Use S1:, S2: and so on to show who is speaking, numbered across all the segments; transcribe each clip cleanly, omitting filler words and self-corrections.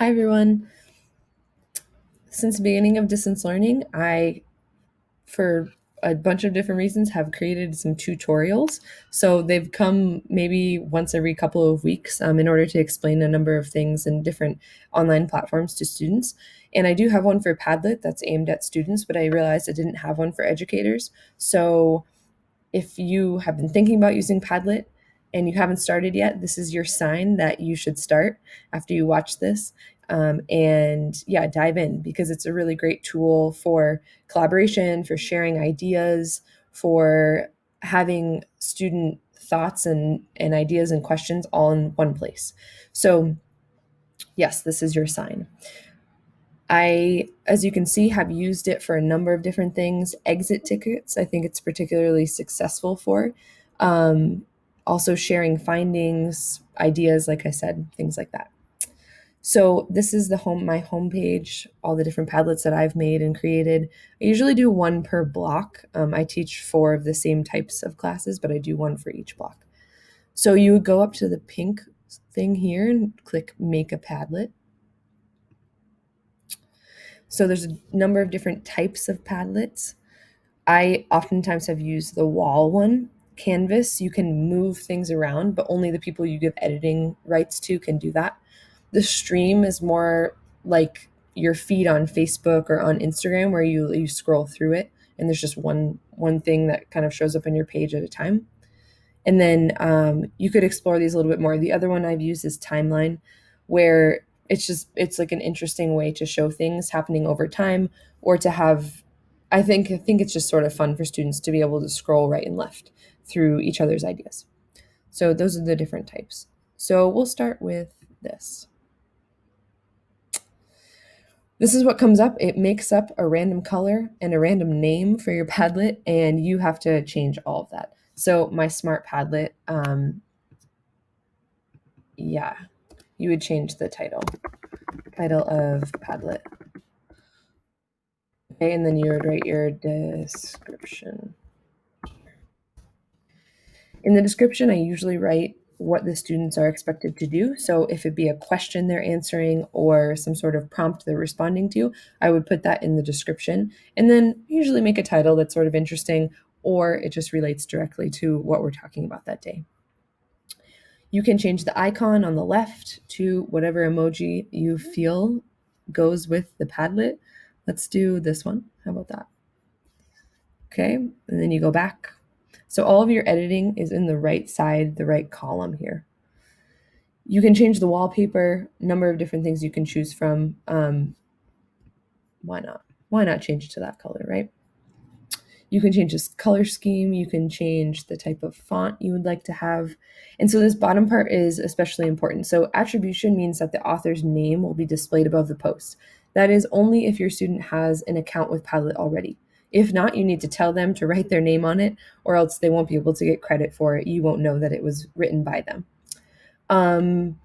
S1: Hi, everyone. Since the beginning of distance learning, for a bunch of different reasons, have created some tutorials. So they've come maybe once every couple of weeks in order to explain a number of things in different online platforms to students. And I do have one for Padlet that's aimed at students, but I realized I didn't have one for educators. So if you have been thinking about using Padlet and you haven't started yet, this is your sign that you should start after you watch this. And yeah, dive in because it's a really great tool for collaboration, for sharing ideas, for having student thoughts and ideas and questions all in one place. So, yes, this is your sign. I, as you can see, have used it for a number of different things. Exit tickets, I think it's particularly successful for. Um, Also sharing findings, ideas, like I said, things like that. So this is my homepage, all the different Padlets that I've made and created. I usually do one per block. I teach four of the same types of classes, but I do one for each block. So you would go up to the pink thing here and click Make a Padlet. So there's a number of different types of Padlets. I oftentimes have used the wall one. Canvas, you can move things around, but only the people you give editing rights to can do that. The stream is more like your feed on Facebook or on Instagram where you scroll through it and there's just one thing that kind of shows up on your page at a time. And then you could explore these a little bit more. The other one I've used is timeline, where it's like an interesting way to show things happening over time, or to have. I think it's just sort of fun for students to be able to scroll right and left through each other's ideas. So those are the different types. So we'll start with this. This is what comes up. It makes up a random color and a random name for your Padlet, and you have to change all of that. So my smart Padlet, yeah, you would change the title of Padlet. Okay, and then you would write your description. In the description, I usually write what the students are expected to do. So if it be a question they're answering or some sort of prompt they're responding to, I would put that in the description and then usually make a title that's sort of interesting or it just relates directly to what we're talking about that day. You can change the icon on the left to whatever emoji you feel goes with the Padlet. Let's do this one. How about that? Okay, and then you go back. So all of your editing is in the right side, the right column here. You can change the wallpaper, number of different things you can choose from. Why not? Why not change to that color, right? You can change this color scheme. You can change the type of font you would like to have. And so this bottom part is especially important. So attribution means that the author's name will be displayed above the post. That is only if your student has an account with Padlet already. If not, you need to tell them to write their name on it, or else they won't be able to get credit for it. You won't know that it was written by them.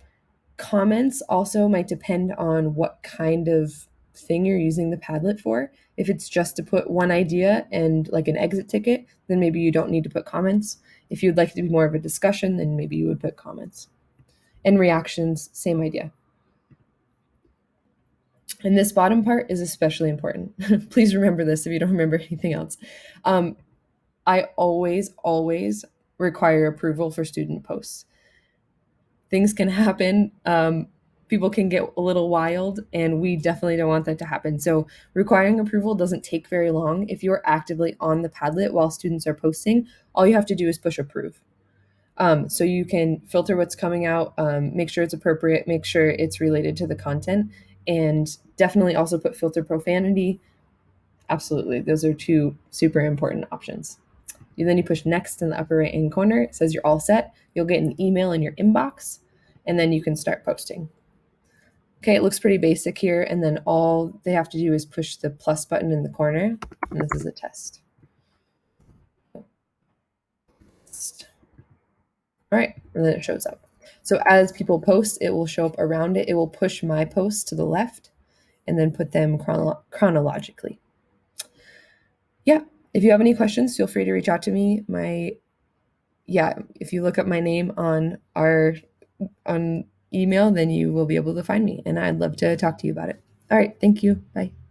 S1: Comments also might depend on what kind of thing you're using the Padlet for. If it's just to put one idea and like an exit ticket, then maybe you don't need to put comments. If you'd like it to be more of a discussion, then maybe you would put comments. And reactions, same idea. And this bottom part is especially important. Please remember this if you don't remember anything else. I always require approval for student posts. Things can happen. People can get a little wild, and we definitely don't want that to happen. So requiring approval doesn't take very long. If you're actively on the Padlet while students are posting, all you have to do is push approve. So you can filter what's coming out, make sure it's appropriate, make sure it's related to the content, and definitely also put filter profanity. Absolutely. Those are two super important options. Then you push next in the upper right hand corner. It says you're all set. You'll get an email in your inbox, and then you can start posting. Okay, it looks pretty basic here, and then all they have to do is push the plus button in the corner, and this is a test. All right, and then it shows up. So as people post, it will show up around it. It will push my posts to the left and then put them chronologically. Yeah, if you have any questions, feel free to reach out to me. If you look up my name on email, then you will be able to find me, and I'd love to talk to you about it. All right, thank you. Bye.